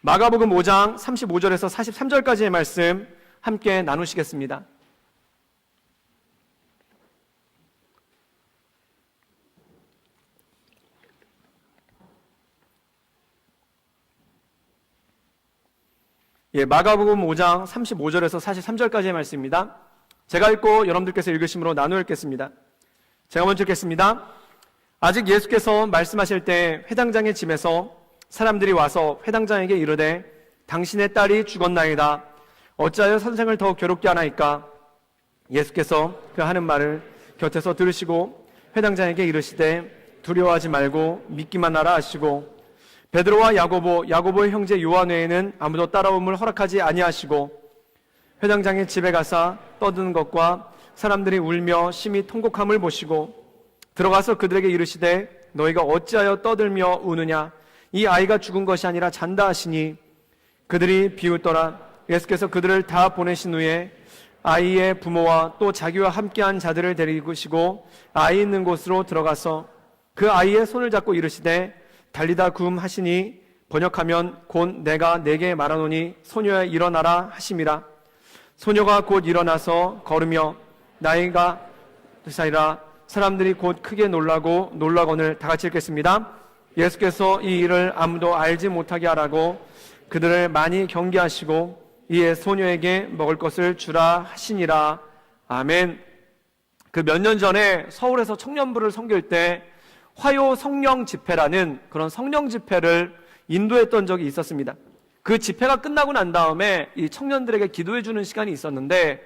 마가복음 5장 35절에서 43절까지의 말씀 함께 나누시겠습니다. 마가복음 5장 35절에서 43절까지의 말씀입니다. 제가 읽고 여러분들께서 읽으심으로 나누어 읽겠습니다. 제가 먼저 읽겠습니다. 아직 예수께서 말씀하실 때 회당장의 집에서 사람들이 와서 회당장에게 이르되 당신의 딸이 죽었나이다. 어찌하여 선생을 더 괴롭게 하나이까? 예수께서 그 하는 말을 곁에서 들으시고 회당장에게 이르시되 두려워하지 말고 믿기만 하라 하시고 베드로와 야고보의 형제 요한 외에는 아무도 따라옴을 허락하지 아니하시고 회당장의 집에 가사 떠드는 것과 사람들이 울며 심히 통곡함을 보시고 들어가서 그들에게 이르시되 너희가 어찌하여 떠들며 우느냐? 이 아이가 죽은 것이 아니라 잔다 하시니 그들이 비웃더라. 예수께서 그들을 다 보내신 후에 아이의 부모와 또 자기와 함께한 자들을 데리시고 아이 있는 곳으로 들어가서 그 아이의 손을 잡고 이르시되 달리다 굼 하시니 번역하면 곧 내가 네게 말하노니 소녀야 일어나라 하심이라. 소녀가 곧 일어나서 걸으며 나이가 드사이라. 사람들이 곧 크게 놀라거늘. 다 같이 읽겠습니다. 예수께서 이 일을 아무도 알지 못하게 하라고 그들을 많이 경계하시고 이에 소녀에게 먹을 것을 주라 하시니라. 아멘. 그 몇 년 전에 서울에서 청년부를 섬길 때 화요 성령 집회라는 그런 성령 집회를 인도했던 적이 있었습니다. 그 집회가 끝나고 난 다음에 이 청년들에게 기도해 주는 시간이 있었는데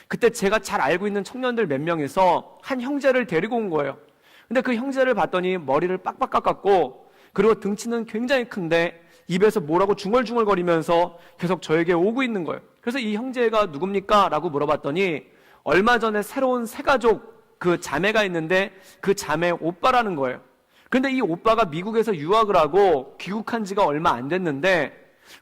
그때 제가 잘 알고 있는 청년들 몇 명이서 한 형제를 데리고 온 거예요. 근데 그 형제를 봤더니 머리를 빡빡 깎았고 그리고 등치는 굉장히 큰데 입에서 뭐라고 중얼중얼거리면서 계속 저에게 오고 있는 거예요. 그래서 이 형제가 누굽니까? 라고 물어봤더니 얼마 전에 새로운 새가족 그 자매가 있는데 그 자매 오빠라는 거예요. 그런데 이 오빠가 미국에서 유학을 하고 귀국한 지가 얼마 안 됐는데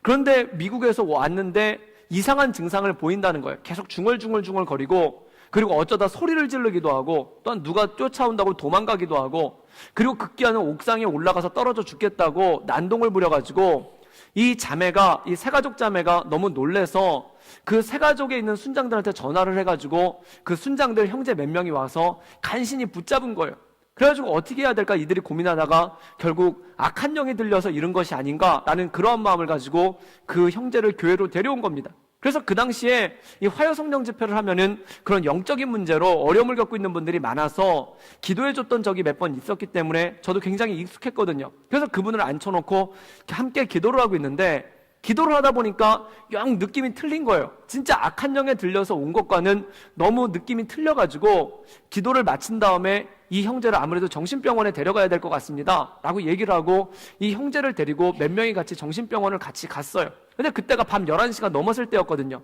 그런데 미국에서 왔는데 이상한 증상을 보인다는 거예요. 계속 중얼중얼거리고 그리고 어쩌다 소리를 지르기도 하고 또한 누가 쫓아온다고 도망가기도 하고 그리고 급기야는 옥상에 올라가서 떨어져 죽겠다고 난동을 부려가지고 이 자매가 이 새가족 자매가 너무 놀래서 그 새가족에 있는 순장들한테 전화를 해가지고 그 순장들 형제 몇 명이 와서 간신히 붙잡은 거예요. 그래가지고 어떻게 해야 될까 이들이 고민하다가 결국 악한 영이 들려서 이런 것이 아닌가라는 그러한 마음을 가지고 그 형제를 교회로 데려온 겁니다. 그래서 그 당시에 이 화요 성령 집회를 하면은 그런 영적인 문제로 어려움을 겪고 있는 분들이 많아서 기도해줬던 적이 몇 번 있었기 때문에 저도 굉장히 익숙했거든요. 그래서 그분을 앉혀놓고 함께 기도를 하고 있는데 기도를 하다 보니까 영 느낌이 틀린 거예요. 진짜 악한 영에 들려서 온 것과는 너무 느낌이 틀려가지고 기도를 마친 다음에 이 형제를 아무래도 정신병원에 데려가야 될 것 같습니다 라고 얘기를 하고 이 형제를 데리고 몇 명이 같이 정신병원을 같이 갔어요. 근데 그때가 밤 11시가 넘었을 때였거든요.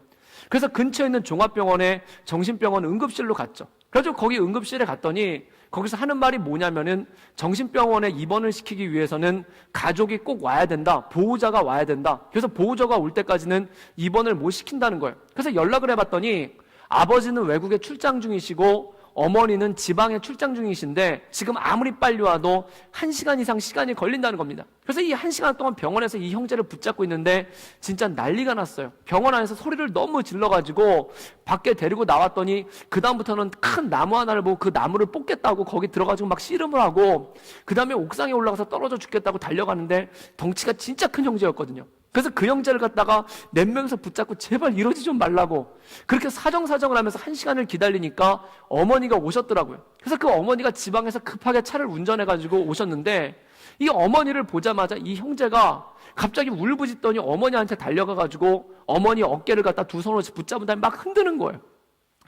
그래서 근처에 있는 종합병원에 정신병원 응급실로 갔죠. 그래서 거기 응급실에 갔더니 거기서 하는 말이 뭐냐면은 정신병원에 입원을 시키기 위해서는 가족이 꼭 와야 된다. 보호자가 와야 된다. 그래서 보호자가 올 때까지는 입원을 못 시킨다는 거예요. 그래서 연락을 해봤더니 아버지는 외국에 출장 중이시고 어머니는 지방에 출장 중이신데 지금 아무리 빨리 와도 1시간 이상 시간이 걸린다는 겁니다. 그래서 이 1시간 동안 병원에서 이 형제를 붙잡고 있는데 진짜 난리가 났어요. 병원 안에서 소리를 너무 질러가지고 밖에 데리고 나왔더니 그 다음부터는 큰 나무 하나를 보고 그 나무를 뽑겠다고 거기 들어가지고 막 씨름을 하고 그 다음에 옥상에 올라가서 떨어져 죽겠다고 달려가는데 덩치가 진짜 큰 형제였거든요. 그래서 그 형제를 갖다가 몇 명이서 붙잡고 제발 이러지 좀 말라고 그렇게 사정사정을 하면서 1시간을 기다리니까 어머니가 오셨더라고요. 그래서 그 어머니가 지방에서 급하게 차를 운전해가지고 오셨는데 이 어머니를 보자마자 이 형제가 갑자기 울부짖더니 어머니한테 달려가가지고 어머니 어깨를 갖다 두 손으로 붙잡은 다음에 막 흔드는 거예요.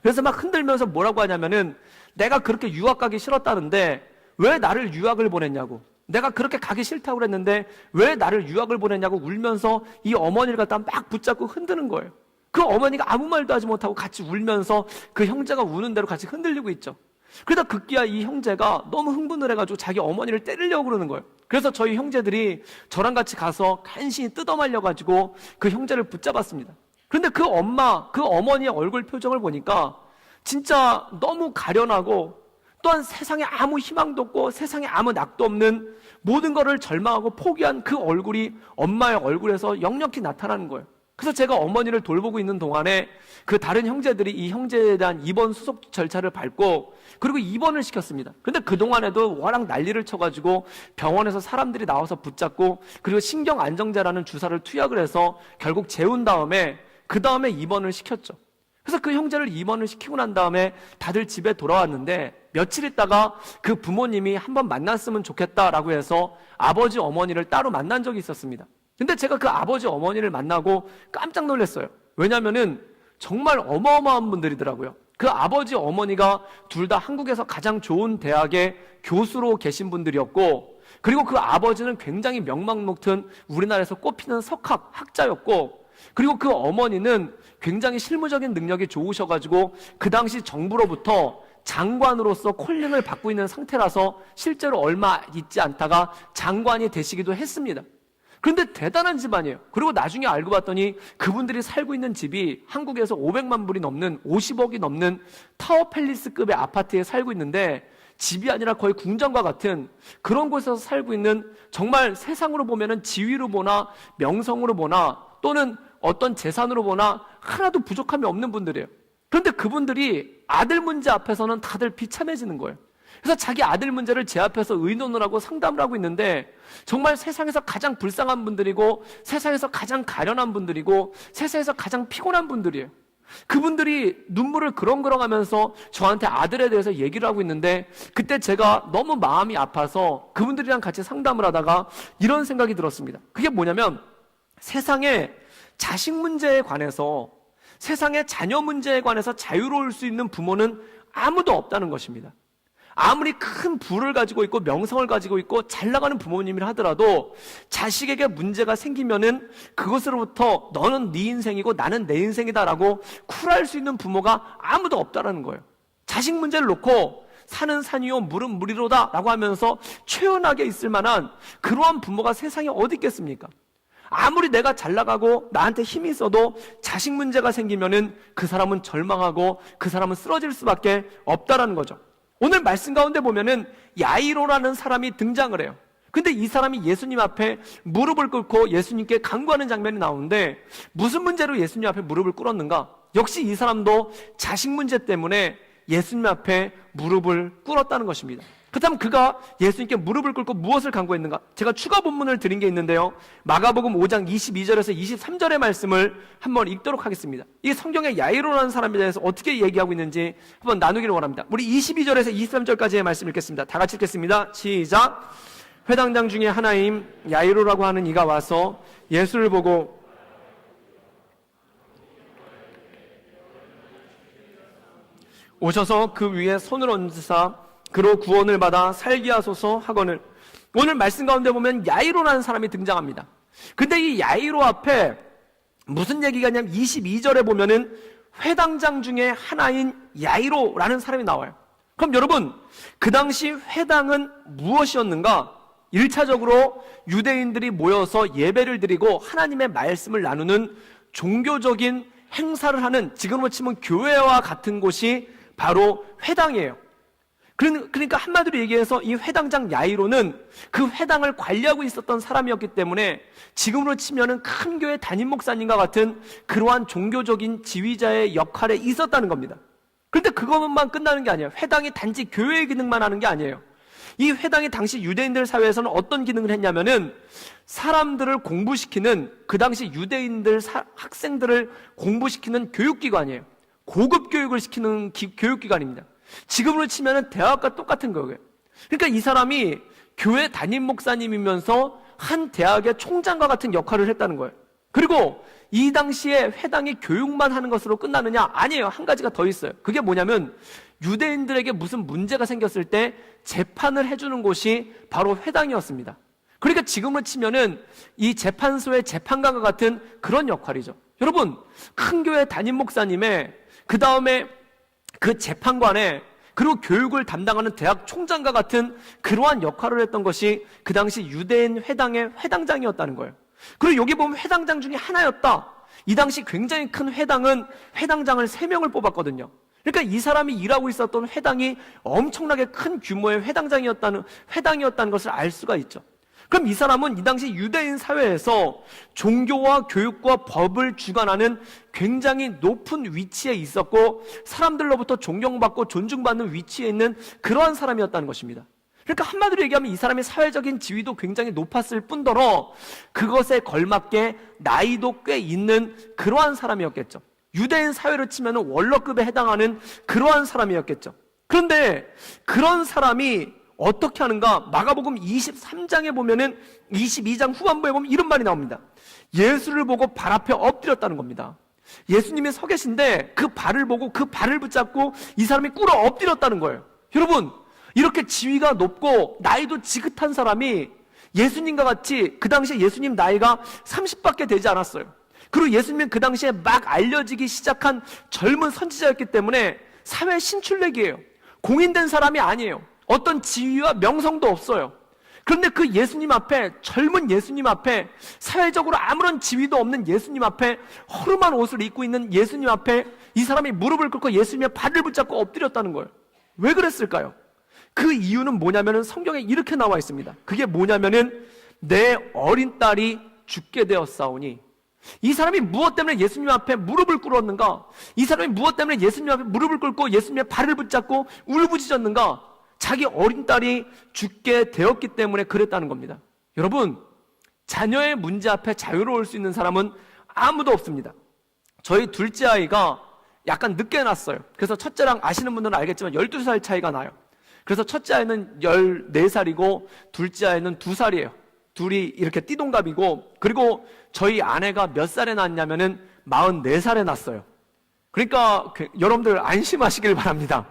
그래서 막 흔들면서 뭐라고 하냐면은 내가 그렇게 유학 가기 싫었다는데 왜 나를 유학을 보냈냐고, 내가 그렇게 가기 싫다고 그랬는데 왜 나를 유학을 보냈냐고 울면서 이 어머니를 갖다 막 붙잡고 흔드는 거예요. 그 어머니가 아무 말도 하지 못하고 같이 울면서 그 형제가 우는 대로 같이 흔들리고 있죠. 그러다 급기야 이 형제가 너무 흥분을 해가지고 자기 어머니를 때리려고 그러는 거예요. 그래서 저희 형제들이 저랑 같이 가서 간신히 뜯어말려가지고 그 형제를 붙잡았습니다. 그런데 그 어머니의 얼굴 표정을 보니까 진짜 너무 가련하고 또한 세상에 아무 희망도 없고 세상에 아무 낙도 없는 모든 것을 절망하고 포기한 그 얼굴이 엄마의 얼굴에서 역력히 나타나는 거예요. 그래서 제가 어머니를 돌보고 있는 동안에 그 다른 형제들이 이 형제에 대한 입원 수속 절차를 밟고 그리고 입원을 시켰습니다. 근데 그동안에도 워낙 난리를 쳐가지고 병원에서 사람들이 나와서 붙잡고 그리고 신경안정제라는 주사를 투약을 해서 결국 재운 다음에 그 다음에 입원을 시켰죠. 그래서 그 형제를 입원을 시키고 난 다음에 다들 집에 돌아왔는데 며칠 있다가 그 부모님이 한번 만났으면 좋겠다라고 해서 아버지 어머니를 따로 만난 적이 있었습니다. 근데 제가 그 아버지 어머니를 만나고 깜짝 놀랐어요. 왜냐면은 정말 어마어마한 분들이더라고요. 그 아버지 어머니가 둘 다 한국에서 가장 좋은 대학의 교수로 계신 분들이었고 그리고 그 아버지는 굉장히 명망 높은 우리나라에서 꼽히는 학자였고 그리고 그 어머니는 굉장히 실무적인 능력이 좋으셔가지고 그 당시 정부로부터 장관으로서 콜링을 받고 있는 상태라서 실제로 얼마 있지 않다가 장관이 되시기도 했습니다. 그런데 대단한 집안이에요. 그리고 나중에 알고 봤더니 그분들이 살고 있는 집이 한국에서 500만 불이 넘는 50억이 넘는 타워팰리스급의 아파트에 살고 있는데 집이 아니라 거의 궁전과 같은 그런 곳에서 살고 있는 정말 세상으로 보면은 지위로 보나 명성으로 보나 또는 어떤 재산으로 보나 하나도 부족함이 없는 분들이에요. 그런데 그분들이 아들 문제 앞에서는 다들 비참해지는 거예요. 그래서 자기 아들 문제를 제 앞에서 의논을 하고 상담을 하고 있는데 정말 세상에서 가장 불쌍한 분들이고 세상에서 가장 가련한 분들이고 세상에서 가장 피곤한 분들이에요. 그분들이 눈물을 그렁그렁 하면서 저한테 아들에 대해서 얘기를 하고 있는데 그때 제가 너무 마음이 아파서 그분들이랑 같이 상담을 하다가 이런 생각이 들었습니다. 그게 뭐냐면 세상에 자식 문제에 관해서 세상의 자녀 문제에 관해서 자유로울 수 있는 부모는 아무도 없다는 것입니다. 아무리 큰 부를 가지고 있고 명성을 가지고 있고 잘 나가는 부모님이라 하더라도 자식에게 문제가 생기면은 그것으로부터 너는 네 인생이고 나는 내 인생이다라고 쿨할 수 있는 부모가 아무도 없다라는 거예요. 자식 문제를 놓고 산은 산이요 물은 물이로다 라고 하면서 최연하게 있을 만한 그러한 부모가 세상에 어디 있겠습니까? 아무리 내가 잘 나가고 나한테 힘이 있어도 자식 문제가 생기면은 그 사람은 절망하고 그 사람은 쓰러질 수밖에 없다라는 거죠. 오늘 말씀 가운데 보면은 야이로라는 사람이 등장을 해요. 근데 이 사람이 예수님 앞에 무릎을 꿇고 예수님께 간구하는 장면이 나오는데 무슨 문제로 예수님 앞에 무릎을 꿇었는가? 역시 이 사람도 자식 문제 때문에 예수님 앞에 무릎을 꿇었다는 것입니다. 그렇다면 그가 예수님께 무릎을 꿇고 무엇을 간구했는가? 제가 추가 본문을 드린 게 있는데요. 마가복음 5장 22절에서 23절의 말씀을 한번 읽도록 하겠습니다. 이 성경에 야이로라는 사람에 대해서 어떻게 얘기하고 있는지 한번 나누기를 원합니다. 우리 22절에서 23절까지의 말씀 읽겠습니다. 다 같이 읽겠습니다. 시작! 회당장 중에 하나인 야이로라고 하는 이가 와서 예수를 보고 오셔서 그 위에 손을 얹으사 그로 구원을 받아 살게 하소서 하거늘. 오늘 말씀 가운데 보면 야이로라는 사람이 등장합니다. 근데 이 야이로 앞에 무슨 얘기가 있냐면 22절에 보면은 회당장 중에 하나인 야이로라는 사람이 나와요. 그럼 여러분, 그 당시 회당은 무엇이었는가? 1차적으로 유대인들이 모여서 예배를 드리고 하나님의 말씀을 나누는 종교적인 행사를 하는, 지금으로 치면 교회와 같은 곳이 바로 회당이에요. 그러니까 한마디로 얘기해서 이 회당장 야이로는 그 회당을 관리하고 있었던 사람이었기 때문에 지금으로 치면은 큰 교회 담임 목사님과 같은 그러한 종교적인 지휘자의 역할에 있었다는 겁니다. 그런데 그것만 끝나는 게 아니에요. 회당이 단지 교회의 기능만 하는 게 아니에요. 이 회당이 당시 유대인들 사회에서는 어떤 기능을 했냐면은 사람들을 공부시키는, 그 당시 유대인들 학생들을 공부시키는 교육기관이에요. 고급 교육을 시키는 교육기관입니다. 지금으로 치면은 대학과 똑같은 거예요. 그러니까 이 사람이 교회 담임 목사님이면서 한 대학의 총장과 같은 역할을 했다는 거예요. 그리고 이 당시에 회당이 교육만 하는 것으로 끝나느냐? 아니에요. 한 가지가 더 있어요. 그게 뭐냐면 유대인들에게 무슨 문제가 생겼을 때 재판을 해주는 곳이 바로 회당이었습니다. 그러니까 지금으로 치면은 이 재판소의 재판관과 같은 그런 역할이죠. 여러분, 큰 교회 담임 목사님의 그 다음에 그 재판관에, 그리고 교육을 담당하는 대학 총장과 같은 그러한 역할을 했던 것이 그 당시 유대인 회당의 회당장이었다는 거예요. 그리고 여기 보면 회당장 중에 하나였다. 이 당시 굉장히 큰 회당은 회당장을 3명을 뽑았거든요. 그러니까 이 사람이 일하고 있었던 회당이 엄청나게 큰 규모의 회당이었다는 것을 알 수가 있죠. 그럼 이 사람은 이 당시 유대인 사회에서 종교와 교육과 법을 주관하는 굉장히 높은 위치에 있었고 사람들로부터 존경받고 존중받는 위치에 있는 그러한 사람이었다는 것입니다. 그러니까 한마디로 얘기하면 이 사람의 사회적인 지위도 굉장히 높았을 뿐더러 그것에 걸맞게 나이도 꽤 있는 그러한 사람이었겠죠. 유대인 사회로 치면 원로급에 해당하는 그러한 사람이었겠죠. 그런데 그런 사람이 어떻게 하는가? 마가복음 23장에 보면은 22장 후반부에 보면 이런 말이 나옵니다. 예수를 보고 발 앞에 엎드렸다는 겁니다. 예수님이 서 계신데 그 발을 보고 그 발을 붙잡고 이 사람이 꿇어 엎드렸다는 거예요. 여러분, 이렇게 지위가 높고 나이도 지긋한 사람이 예수님과 같이, 그 당시에 예수님 나이가 30밖에 되지 않았어요. 그리고 예수님은 그 당시에 막 알려지기 시작한 젊은 선지자였기 때문에 사회 신출내기예요. 공인된 사람이 아니에요. 어떤 지위와 명성도 없어요. 그런데 그 예수님 앞에, 젊은 예수님 앞에, 사회적으로 아무런 지위도 없는 예수님 앞에, 허름한 옷을 입고 있는 예수님 앞에 이 사람이 무릎을 꿇고 예수님의 발을 붙잡고 엎드렸다는 거예요. 왜 그랬을까요? 그 이유는 뭐냐면은 성경에 이렇게 나와 있습니다. 그게 뭐냐면은 내 어린 딸이 죽게 되었사오니, 이 사람이 무엇 때문에 예수님 앞에 무릎을 꿇었는가? 이 사람이 무엇 때문에 예수님 앞에 무릎을 꿇고 예수님의 발을 붙잡고 울부짖었는가? 자기 어린 딸이 죽게 되었기 때문에 그랬다는 겁니다. 여러분, 자녀의 문제 앞에 자유로울 수 있는 사람은 아무도 없습니다. 저희 둘째 아이가 약간 늦게 났어요. 그래서 첫째랑 아시는 분들은 알겠지만 12살 차이가 나요. 그래서 첫째 아이는 14살이고 둘째 아이는 2살이에요. 둘이 이렇게 띠동갑이고, 그리고 저희 아내가 몇 살에 낳았냐면은 44살에 낳았어요. 그러니까 여러분들 안심하시길 바랍니다.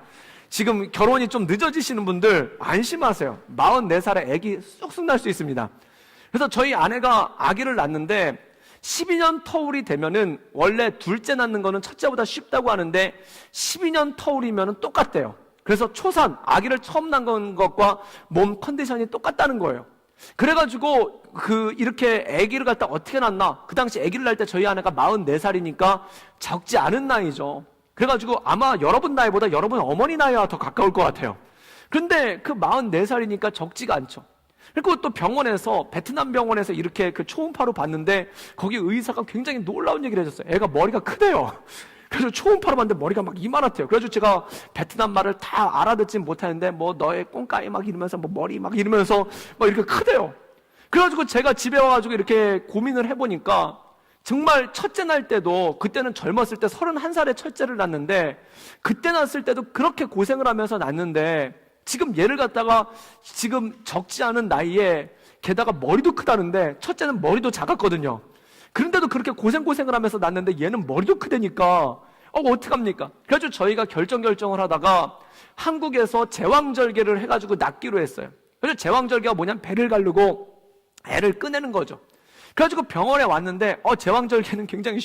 지금 결혼이 좀 늦어지시는 분들 안심하세요. 44살에 아기 쑥쑥 날 수 있습니다. 그래서 저희 아내가 아기를 낳는데 12년 터울이 되면은, 원래 둘째 낳는 거는 첫째보다 쉽다고 하는데 12년 터울이면은 똑같대요. 그래서 초산, 아기를 처음 낳은 것과 몸 컨디션이 똑같다는 거예요. 그래가지고 이렇게 아기를 갖다 어떻게 낳나? 그 당시 아기를 낳을 때 저희 아내가 44살이니까 적지 않은 나이죠. 그래가지고 아마 여러분 나이보다 여러분 어머니 나이와 더 가까울 것 같아요. 그런데 그 44살이니까 적지가 않죠. 그리고 또 병원에서, 베트남 병원에서 이렇게 그 초음파로 봤는데 거기 의사가 굉장히 놀라운 얘기를 해줬어요. 애가 머리가 크대요. 그래서 초음파로 봤는데 머리가 막 이만하대요. 그래가지고 제가 베트남 말을 다 알아듣진 못하는데 뭐 너의 꽁까이 막 이러면서 뭐 머리 막 이러면서 막 이렇게 크대요. 그래가지고 제가 집에 와가지고 이렇게 고민을 해보니까 정말 첫째 날 때도, 그때는 젊었을 때 31살에 첫째를 낳는데 그때 낳았을 때도 그렇게 고생을 하면서 낳는데 지금 얘를 갖다가 지금 적지 않은 나이에 게다가 머리도 크다는데, 첫째는 머리도 작았거든요. 그런데도 그렇게 고생을 하면서 낳는데 얘는 머리도 크다니까 어떡합니까? 그래가지고 저희가 결정을 하다가 한국에서 제왕절개를 해가지고 낳기로 했어요. 그래서 제왕절개가 뭐냐면 배를 가르고 애를 꺼내는 거죠. 그래가지고 병원에 왔는데 제왕절개는 굉장히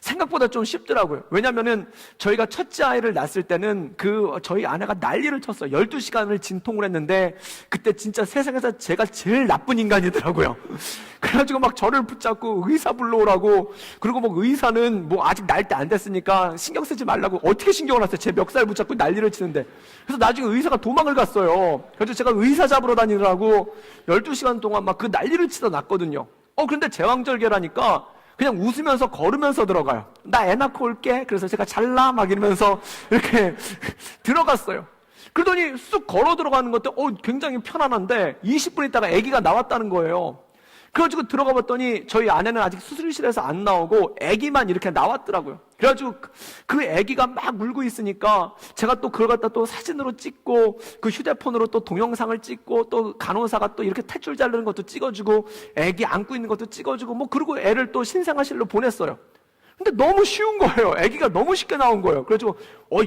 생각보다 좀 쉽더라고요. 왜냐면은 저희가 첫째 아이를 낳았을 때는 저희 아내가 난리를 쳤어요. 12시간을 진통을 했는데 그때 진짜 세상에서 제가 제일 나쁜 인간이더라고요. 그래가지고 막 저를 붙잡고 의사 불러오라고, 그리고 뭐 의사는 뭐 아직 날 때 안 됐으니까 신경 쓰지 말라고, 어떻게 신경을 왔어요? 제 멱살 붙잡고 난리를 치는데. 그래서 나중에 의사가 도망을 갔어요. 그래서 제가 의사 잡으러 다니느라고 12시간 동안 막 그 난리를 치다 났거든요. 그런데 제왕절개라니까 그냥 웃으면서 걸으면서 들어가요. 나 애 낳고 올게. 그래서 제가 잘나 막 이러면서 이렇게 들어갔어요. 그러더니 쑥 걸어 들어가는 것도 굉장히 편안한데 20분 있다가 아기가 나왔다는 거예요. 그래가지고 들어가 봤더니 저희 아내는 아직 수술실에서 안 나오고 아기만 이렇게 나왔더라고요. 그래가지고 그 아기가 막 울고 있으니까 제가 또 그걸 갖다 또 사진으로 찍고 그 휴대폰으로 또 동영상을 찍고 또 간호사가 또 이렇게 탯줄 자르는 것도 찍어주고 아기 안고 있는 것도 찍어주고 뭐, 그리고 애를 또 신생아실로 보냈어요. 근데 너무 쉬운 거예요. 아기가 너무 쉽게 나온 거예요. 그래가지고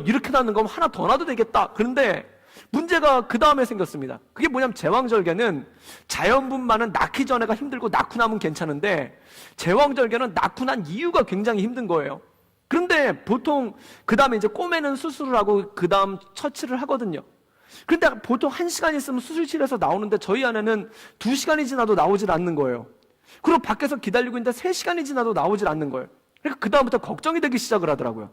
이렇게 낳는 거면 하나 더 낳아도 되겠다. 그런데 문제가 그 다음에 생겼습니다. 그게 뭐냐면 제왕절개는 자연분만은 낳기 전에가 힘들고 낳고 나면 괜찮은데 제왕절개는 낳고 난 이유가 굉장히 힘든 거예요. 그런데 보통 그 다음에 이제 꼬매는 수술을 하고 그 다음 처치를 하거든요. 그런데 보통 1시간 있으면 수술실에서 나오는데 저희 아내는 2시간이 지나도 나오질 않는 거예요. 그리고 밖에서 기다리고 있는데 3시간이 지나도 나오질 않는 거예요. 그러니까 그 다음부터 걱정이 되기 시작을 하더라고요.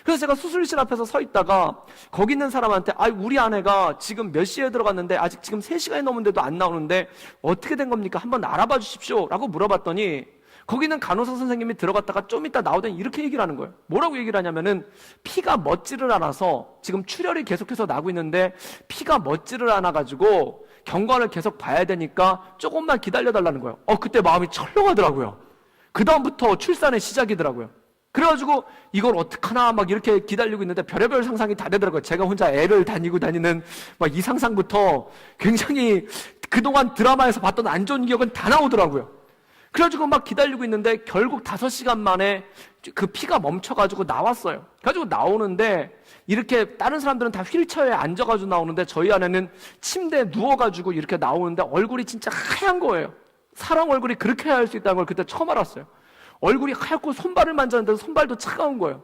그래서 제가 수술실 앞에서 서 있다가 거기 있는 사람한테 우리 아내가 지금 몇 시에 들어갔는데 아직 지금 3시간이 넘었는데도 안 나오는데 어떻게 된 겁니까? 한번 알아봐 주십시오 라고 물어봤더니 거기 있는 간호사 선생님이 들어갔다가 좀 이따 나오더니 이렇게 얘기를 하는 거예요. 뭐라고 얘기를 하냐면은 피가 멎지를 않아서 지금 출혈이 계속해서 나고 있는데 피가 멎지를 않아가지고 경과를 계속 봐야 되니까 조금만 기다려달라는 거예요. 그때 마음이 철렁하더라고요. 그 다음부터 출산의 시작이더라고요. 그래가지고 이걸 어떡하나 막 이렇게 기다리고 있는데 별의별 상상이 다 되더라고요. 제가 혼자 애를 다니는 막 이 상상부터 굉장히 그동안 드라마에서 봤던 안 좋은 기억은 다 나오더라고요. 그래가지고 막 기다리고 있는데 결국 5시간 만에 그 피가 멈춰가지고 나왔어요. 그래가지고 나오는데 이렇게 다른 사람들은 다 휠체어에 앉아가지고 나오는데 저희 아내는 침대에 누워가지고 이렇게 나오는데 얼굴이 진짜 하얀 거예요. 사람 얼굴이 그렇게 하얄 수 있다는 걸 그때 처음 알았어요. 얼굴이 하얗고 손발을 만졌는데 손발도 차가운 거예요.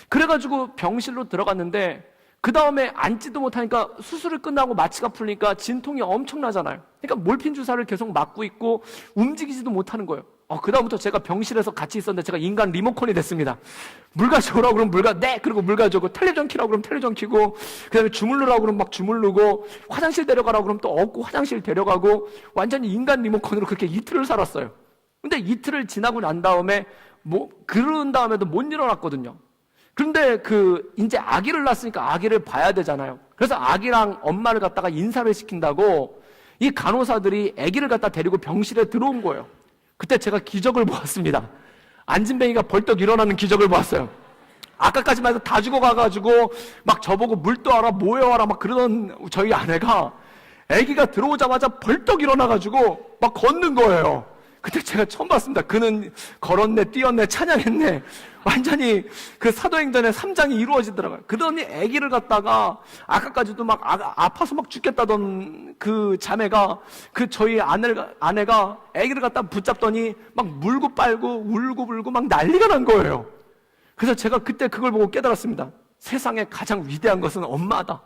그래가지고 병실로 들어갔는데 그 다음에 앉지도 못하니까 수술을 끝나고 마취가 풀리니까 진통이 엄청나잖아요. 그러니까 몰핀 주사를 계속 맞고 있고 움직이지도 못하는 거예요. 그 다음부터 제가 병실에서 같이 있었는데 제가 인간 리모컨이 됐습니다. 물 가져오라고 그러면 네! 그리고 물 가져오고 텔레비전 키라고 그러면 텔레비전 키고 그 다음에 주물르라고 그러면 막 주물르고 화장실 데려가라고 그러면 또 업고 화장실 데려가고 완전히 인간 리모컨으로 그렇게 이틀을 살았어요. 근데 이틀을 지나고 난 다음에 그런 다음에도 못 일어났거든요. 그런데 이제 아기를 낳았으니까 아기를 봐야 되잖아요. 그래서 아기랑 엄마를 갖다가 인사를 시킨다고 이 간호사들이 아기를 갖다 데리고 병실에 들어온 거예요. 그때 제가 기적을 보았습니다. 안진뱅이가 벌떡 일어나는 기적을 보았어요. 아까까지만 해도 다 죽어가가지고 막 저보고 물 떠와라 모여와라 막 그러던 저희 아내가 아기가 들어오자마자 벌떡 일어나가지고 막 걷는 거예요. 그때 제가 처음 봤습니다. 그는 걸었네, 뛰었네, 찬양했네. 완전히 그 사도행전의 3장이 이루어지더라고요. 그러더니 아기를 갖다가 아까까지도 막 아파서 막 죽겠다던 그 자매가 저희 아내가 아기를 갖다 붙잡더니 막 물고 빨고 울고 불고 막 난리가 난 거예요. 그래서 제가 그때 그걸 보고 깨달았습니다. 세상에 가장 위대한 것은 엄마다.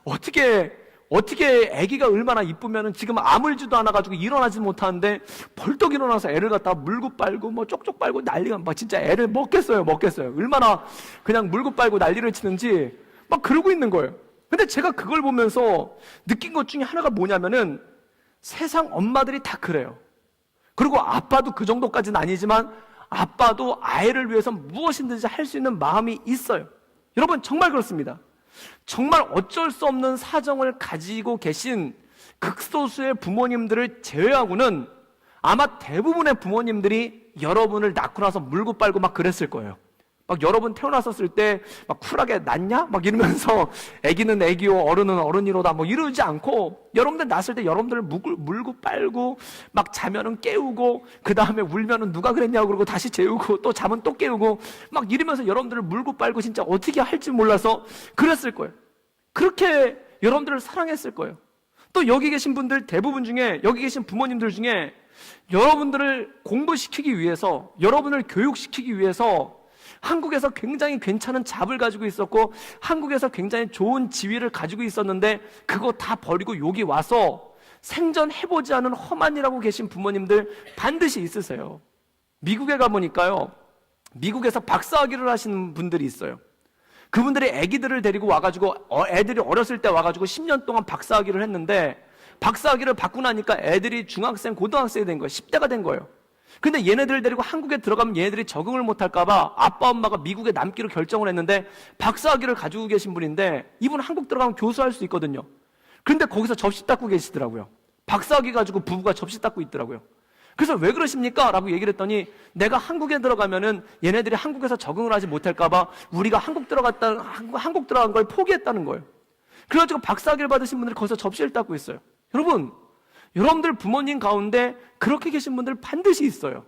어떻게 아기가 얼마나 이쁘면은 지금 아물지도 않아가지고 일어나지 못하는데 벌떡 일어나서 애를 갖다 물고 빨고 뭐 쪽쪽 빨고 난리가 막 진짜 애를 먹겠어요. 얼마나 그냥 물고 빨고 난리를 치는지 막 그러고 있는 거예요. 근데 제가 그걸 보면서 느낀 것 중에 하나가 뭐냐면은 세상 엄마들이 다 그래요. 그리고 아빠도 그 정도까지는 아니지만 아빠도 아이를 위해서 무엇이든지 할 수 있는 마음이 있어요. 여러분 정말 그렇습니다. 정말 어쩔 수 없는 사정을 가지고 계신 극소수의 부모님들을 제외하고는 아마 대부분의 부모님들이 여러분을 낳고 나서 물고 빨고 막 그랬을 거예요. 막 여러분 태어났었을 때 막 쿨하게 낳냐? 막 이러면서 애기는 애기요 어른은 어른이로다 뭐 이러지 않고 여러분들 낳았을 때 여러분들을 물고 빨고 막 자면은 깨우고 그 다음에 울면은 누가 그랬냐고 그러고 다시 재우고 또 자면 또 깨우고 막 이러면서 여러분들을 물고 빨고 진짜 어떻게 할지 몰라서 그랬을 거예요. 그렇게 여러분들을 사랑했을 거예요. 또 여기 계신 분들 대부분 중에 여기 계신 부모님들 중에 여러분들을 공부시키기 위해서 여러분을 교육시키기 위해서 한국에서 굉장히 괜찮은 잡을 가지고 있었고 한국에서 굉장히 좋은 지위를 가지고 있었는데 그거 다 버리고 여기 와서 생전해보지 않은 험한 일하고 계신 부모님들 반드시 있으세요. 미국에 가보니까요, 미국에서 박사학위를 하시는 분들이 있어요. 그분들이 아기들을 데리고 와가지고 애들이 어렸을 때 와가지고 10년 동안 박사학위를 했는데 박사학위를 받고 나니까 애들이 중학생, 고등학생이 된 거예요. 10대가 된 거예요. 근데 얘네들을 데리고 한국에 들어가면 얘네들이 적응을 못할까봐 아빠 엄마가 미국에 남기로 결정을 했는데 박사학위를 가지고 계신 분인데 이분 한국 들어가면 교수할 수 있거든요. 그런데 거기서 접시 닦고 계시더라고요. 박사학위 가지고 부부가 접시 닦고 있더라고요. 그래서 왜 그러십니까? 라고 얘기를 했더니 내가 한국에 들어가면은 얘네들이 한국에서 적응을 하지 못할까봐 우리가 한국 들어간 걸 포기했다는 거예요. 그래가지고 박사학위를 받으신 분들이 거기서 접시를 닦고 있어요. 여러분들 부모님 가운데 그렇게 계신 분들 반드시 있어요.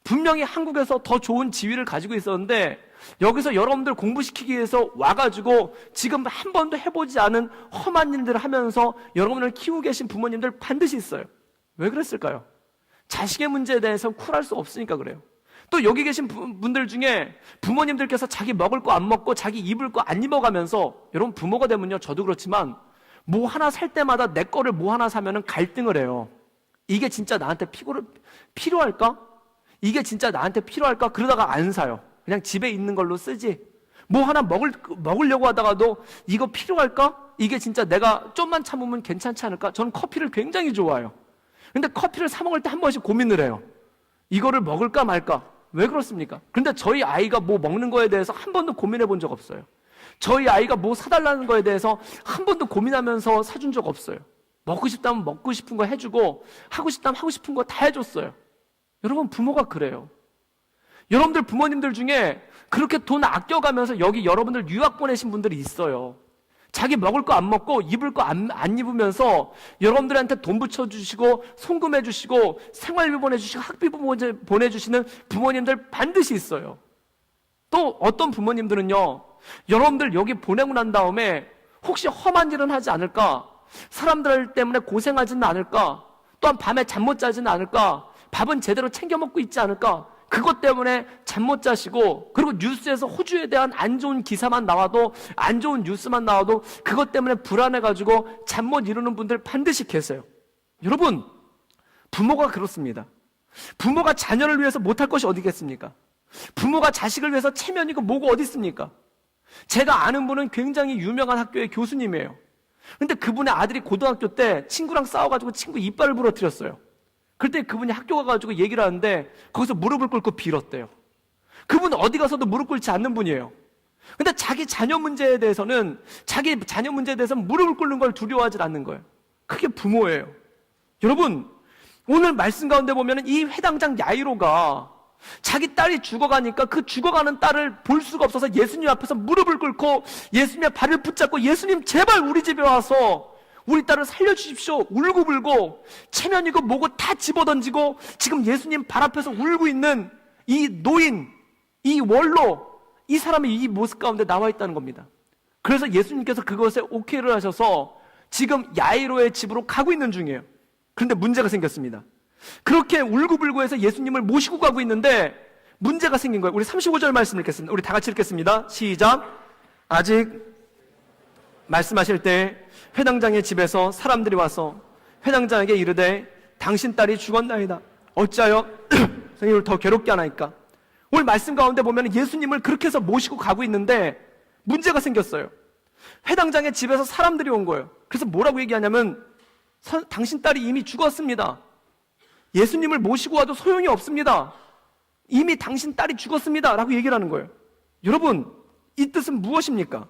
분명히 한국에서 더 좋은 지위를 가지고 있었는데 여기서 여러분들 공부시키기 위해서 와가지고 지금 한 번도 해보지 않은 험한 일들을 하면서 여러분을 키우고 계신 부모님들 반드시 있어요. 왜 그랬을까요? 자식의 문제에 대해서 쿨할 수 없으니까 그래요. 또 여기 계신 분들 중에 부모님들께서 자기 먹을 거 안 먹고 자기 입을 거 안 입어가면서 여러분 부모가 되면요, 저도 그렇지만 뭐 하나 살 때마다 내 거를 뭐 하나 사면은 갈등을 해요. 이게 진짜 나한테 필요할까? 이게 진짜 나한테 필요할까? 그러다가 안 사요. 그냥 집에 있는 걸로 쓰지. 뭐 하나 먹으려고 하다가도 이거 필요할까? 이게 진짜 내가 좀만 참으면 괜찮지 않을까? 저는 커피를 굉장히 좋아해요. 근데 커피를 사 먹을 때 한 번씩 고민을 해요. 이거를 먹을까 말까? 왜 그렇습니까? 근데 저희 아이가 뭐 먹는 거에 대해서 한 번도 고민해 본 적 없어요. 저희 아이가 뭐 사달라는 거에 대해서 한 번도 고민하면서 사준 적 없어요. 먹고 싶다면 먹고 싶은 거 해주고 하고 싶다면 하고 싶은 거 다 해줬어요. 여러분, 부모가 그래요. 여러분들 부모님들 중에 그렇게 돈 아껴가면서 여기 여러분들 유학 보내신 분들이 있어요. 자기 먹을 거 안 먹고 입을 거 안 입으면서 여러분들한테 돈 붙여주시고 송금해주시고 생활비 보내주시고 학비 보내주시는 부모님들 반드시 있어요. 또 어떤 부모님들은요, 여러분들 여기 보내고 난 다음에 혹시 험한 일은 하지 않을까? 사람들 때문에 고생하지는 않을까? 또한 밤에 잠 못 자지는 않을까? 밥은 제대로 챙겨 먹고 있지 않을까? 그것 때문에 잠 못 자시고, 그리고 뉴스에서 호주에 대한 안 좋은 기사만 나와도, 안 좋은 뉴스만 나와도 그것 때문에 불안해가지고 잠 못 이루는 분들 반드시 계세요. 여러분, 부모가 그렇습니다. 부모가 자녀를 위해서 못할 것이 어디 있겠습니까? 부모가 자식을 위해서 체면이고 뭐고 어디 있습니까? 제가 아는 분은 굉장히 유명한 학교의 교수님이에요. 근데 그분의 아들이 고등학교 때 친구랑 싸워가지고 친구 이빨을 부러뜨렸어요. 그때 그분이 학교 가가지고 얘기를 하는데 거기서 무릎을 꿇고 빌었대요. 그분은 어디 가서도 무릎 꿇지 않는 분이에요. 근데 자기 자녀 문제에 대해서는 무릎을 꿇는 걸 두려워하지 않는 거예요. 그게 부모예요. 여러분, 오늘 말씀 가운데 보면 이 회당장 야이로가 자기 딸이 죽어가니까 그 죽어가는 딸을 볼 수가 없어서 예수님 앞에서 무릎을 꿇고 예수님의 발을 붙잡고, 예수님 제발 우리 집에 와서 우리 딸을 살려주십시오. 울고불고 체면이고 뭐고 다 집어던지고 지금 예수님 발 앞에서 울고 있는 이 노인, 이 원로, 이 사람이 이 모습 가운데 나와 있다는 겁니다. 그래서 예수님께서 그것에 오케이를 하셔서 지금 야이로의 집으로 가고 있는 중이에요. 그런데 문제가 생겼습니다. 그렇게 울고불고해서 예수님을 모시고 가고 있는데 문제가 생긴 거예요. 우리 35절 말씀 읽겠습니다. 우리 다 같이 읽겠습니다. 시작. 아직 말씀하실 때 회당장의 집에서 사람들이 와서 회당장에게 이르되 당신 딸이 죽었나이다. 어찌하여 선생님을 더 괴롭게 하나이까? 오늘 말씀 가운데 보면 예수님을 그렇게 해서 모시고 가고 있는데 문제가 생겼어요. 회당장의 집에서 사람들이 온 거예요. 그래서 뭐라고 얘기하냐면 당신 딸이 이미 죽었습니다. 예수님을 모시고 와도 소용이 없습니다. 이미 당신 딸이 죽었습니다 라고 얘기를 하는 거예요. 여러분, 이 뜻은 무엇입니까?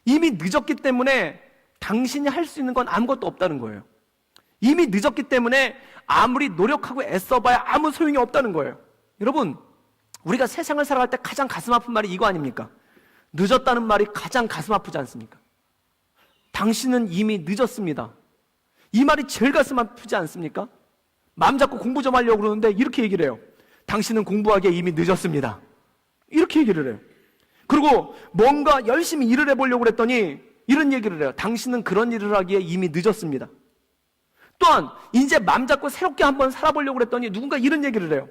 이미 늦었기 때문에 당신이 할 수 있는 건 아무것도 없다는 거예요. 이미 늦었기 때문에 아무리 노력하고 애써봐야 아무 소용이 없다는 거예요. 여러분, 우리가 세상을 살아갈 때 가장 가슴 아픈 말이 이거 아닙니까? 늦었다는 말이 가장 가슴 아프지 않습니까? 당신은 이미 늦었습니다. 이 말이 제일 가슴 아프지 않습니까? 마음 잡고 공부 좀 하려고 그러는데 이렇게 얘기를 해요. 당신은 공부하기에 이미 늦었습니다. 이렇게 얘기를 해요. 그리고 뭔가 열심히 일을 해보려고 그랬더니 이런 얘기를 해요. 당신은 그런 일을 하기에 이미 늦었습니다. 또한 이제 마음 잡고 새롭게 한번 살아보려고 그랬더니 누군가 이런 얘기를 해요.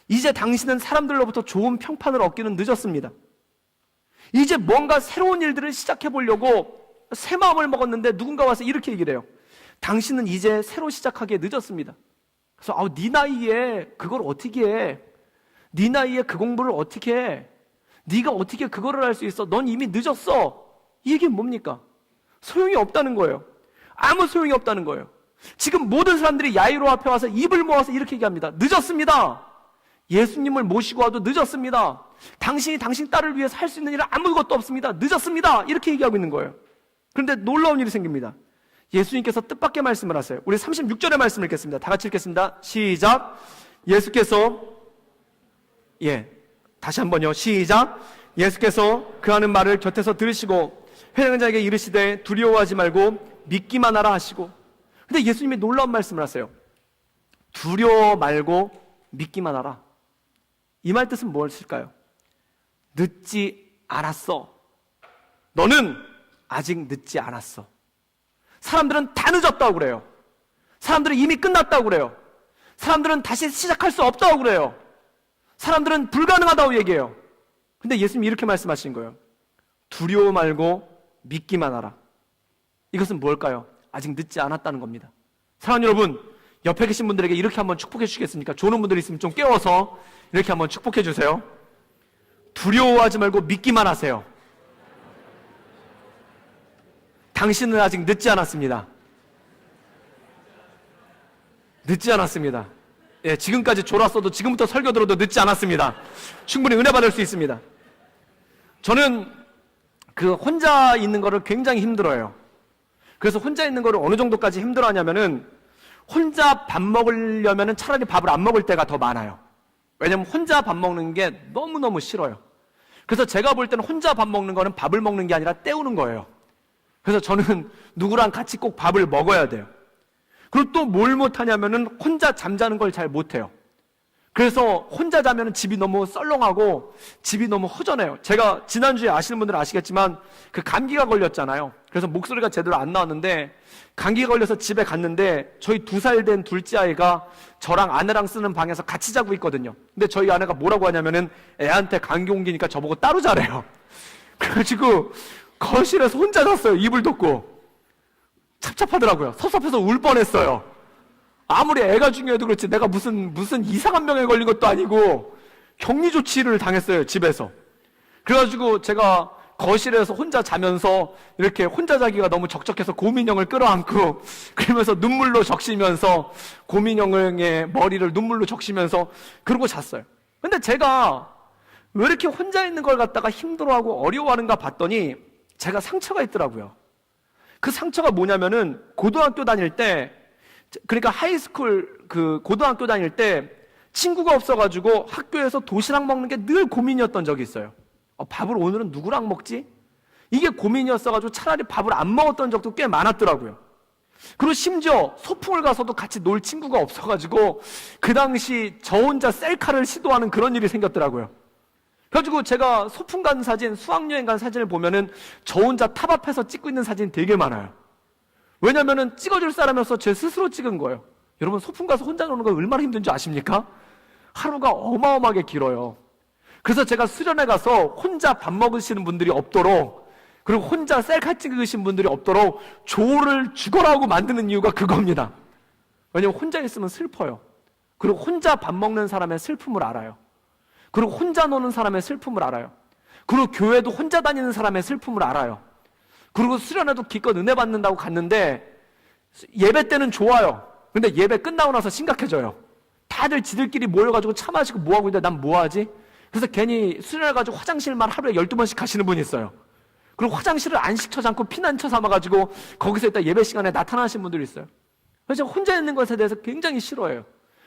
이제 당신은 사람들로부터 좋은 평판을 얻기는 늦었습니다. 이제 뭔가 새로운 일들을 시작해보려고 새 마음을 먹었는데 누군가 와서 이렇게 얘기를 해요. 당신은 이제 새로 시작하기에 늦었습니다. 그래서 네 나이에 그걸 어떻게 해? 네 나이에 그 공부를 어떻게 해? 네가 어떻게 그거를 할 수 있어? 넌 이미 늦었어. 이 얘기는 뭡니까? 소용이 없다는 거예요. 아무 소용이 없다는 거예요. 지금 모든 사람들이 야이로 앞에 와서 입을 모아서 이렇게 얘기합니다. 늦었습니다. 예수님을 모시고 와도 늦었습니다. 당신이 당신 딸을 위해서 할 수 있는 일은 아무것도 없습니다. 늦었습니다. 이렇게 얘기하고 있는 거예요. 그런데 놀라운 일이 생깁니다. 예수님께서 뜻밖의 말씀을 하세요. 우리 36절의 말씀을 읽겠습니다. 다 같이 읽겠습니다. 시작. 예수께서 다시 한번요. 시작. 예수께서 그 하는 말을 곁에서 들으시고 회당장에게 이르시되 두려워하지 말고 믿기만 하라 하시고. 근데 예수님이 놀라운 말씀을 하세요. 두려워 말고 믿기만 하라. 이 말 뜻은 무엇일까요? 늦지 않았어. 너는 아직 늦지 않았어. 사람들은 다 늦었다고 그래요. 사람들은 이미 끝났다고 그래요. 사람들은 다시 시작할 수 없다고 그래요. 사람들은 불가능하다고 얘기해요. 근데 예수님이 이렇게 말씀하신 거예요. 두려워 말고 믿기만 하라. 이것은 뭘까요? 아직 늦지 않았다는 겁니다. 사랑하는 여러분, 옆에 계신 분들에게 이렇게 한번 축복해 주시겠습니까? 좋은 분들 있으면 좀 깨워서 이렇게 한번 축복해 주세요. 두려워하지 말고 믿기만 하세요. 당신은 아직 늦지 않았습니다. 늦지 않았습니다. 예, 지금까지 졸았어도 지금부터 설교 들어도 늦지 않았습니다. 충분히 은혜 받을 수 있습니다. 저는 그 혼자 있는 거를 굉장히 힘들어해요. 그래서 혼자 있는 거를 어느 정도까지 힘들어하냐면은 혼자 밥 먹으려면은 차라리 밥을 안 먹을 때가 더 많아요. 왜냐면 혼자 밥 먹는 게 너무너무 싫어요. 그래서 제가 볼 때는 혼자 밥 먹는 거는 밥을 먹는 게 아니라 때우는 거예요. 그래서 저는 누구랑 같이 꼭 밥을 먹어야 돼요. 그리고 또 뭘 못하냐면은 혼자 잠자는 걸 잘 못해요. 그래서 혼자 자면은 집이 너무 썰렁하고 집이 너무 허전해요. 제가 지난주에 아시는 분들은 아시겠지만 그 감기가 걸렸잖아요. 그래서 목소리가 제대로 안 나왔는데 감기가 걸려서 집에 갔는데 저희 2살 된 둘째 아이가 저랑 아내랑 쓰는 방에서 같이 자고 있거든요. 근데 저희 아내가 뭐라고 하냐면은 애한테 감기 옮기니까 저보고 따로 자래요. 그래가지고 거실에서 혼자 잤어요. 이불 덮고. 찹찹하더라고요. 섭섭해서 울 뻔했어요. 아무리 애가 중요해도 그렇지 내가 무슨 이상한 병에 걸린 것도 아니고 격리 조치를 당했어요. 집에서. 그래가지고 제가 거실에서 혼자 자면서 이렇게 혼자 자기가 너무 적적해서 고민형을 끌어안고 그러면서 눈물로 적시면서 고민형의 머리를 눈물로 적시면서 그러고 잤어요. 근데 제가 왜 이렇게 혼자 있는 걸 갖다가 힘들어하고 어려워하는가 봤더니 제가 상처가 있더라고요. 그 상처가 뭐냐면은 고등학교 다닐 때, 그러니까 하이스쿨 그 고등학교 다닐 때 친구가 없어가지고 학교에서 도시락 먹는 게 늘 고민이었던 적이 있어요. 밥을 오늘은 누구랑 먹지? 이게 고민이었어가지고 차라리 밥을 안 먹었던 적도 꽤 많았더라고요. 그리고 심지어 소풍을 가서도 같이 놀 친구가 없어가지고 그 당시 저 혼자 셀카를 시도하는 그런 일이 생겼더라고요. 그래가지고 제가 소풍 간 사진, 수학여행 간 사진을 보면은 저 혼자 탑 앞에서 찍고 있는 사진이 되게 많아요. 왜냐면은 찍어줄 사람이 없어서 제 스스로 찍은 거예요. 여러분 소풍 가서 혼자 노는 거 얼마나 힘든지 아십니까? 하루가 어마어마하게 길어요. 그래서 제가 수련회 가서 혼자 밥 먹으시는 분들이 없도록, 그리고 혼자 셀카 찍으신 분들이 없도록 조를 죽어라 하고 만드는 이유가 그겁니다. 왜냐면 혼자 있으면 슬퍼요. 그리고 혼자 밥 먹는 사람의 슬픔을 알아요. 그리고 혼자 노는 사람의 슬픔을 알아요. 그리고 교회도 혼자 다니는 사람의 슬픔을 알아요. 그리고 수련회도 기껏 은혜 받는다고 갔는데 예배 때는 좋아요. 근데 예배 끝나고 나서 심각해져요. 다들 지들끼리 모여가지고 차 마시고 뭐하고 있는데 난 뭐하지? 그래서 괜히 수련회 가지고 화장실만 하루에 12번씩 가시는 분이 있어요. 그리고 화장실을 안식처지 않고 피난처 삼아가지고 거기서 있다 예배 시간에 나타나시는 분들이 있어요. 그래서 제가 혼자 있는 것에 대해서 굉장히 싫어해요.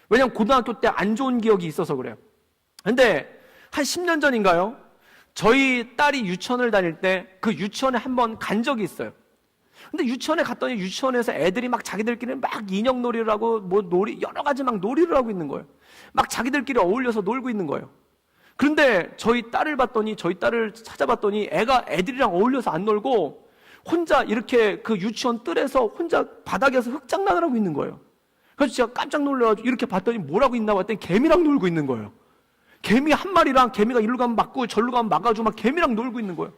왜냐하면 고등학교 때 안 좋은 기억이 있어서 그래요. 근데 한 10년 전인가요? 저희 딸이 유치원을 다닐 때 그 유치원에 한번 간 적이 있어요. 근데 유치원에 갔더니 유치원에서 애들이 막 자기들끼리 막 인형놀이를 하고 뭐 여러 가지 막 놀이를 하고 있는 거예요. 막 자기들끼리 어울려서 놀고 있는 거예요. 그런데 저희 딸을 찾아봤더니 애들이랑 어울려서 안 놀고 혼자 이렇게 그 유치원 뜰에서 혼자 바닥에서 흙장난을 하고 있는 거예요. 그래서 제가 깜짝 놀라가지고 이렇게 봤더니 뭐라고 있나 봤더니 개미랑 놀고 있는 거예요. 개미 한 마리랑 개미가 이리로 가면 맞고 저리로 가면 막아주고 막 개미랑 놀고 있는 거예요.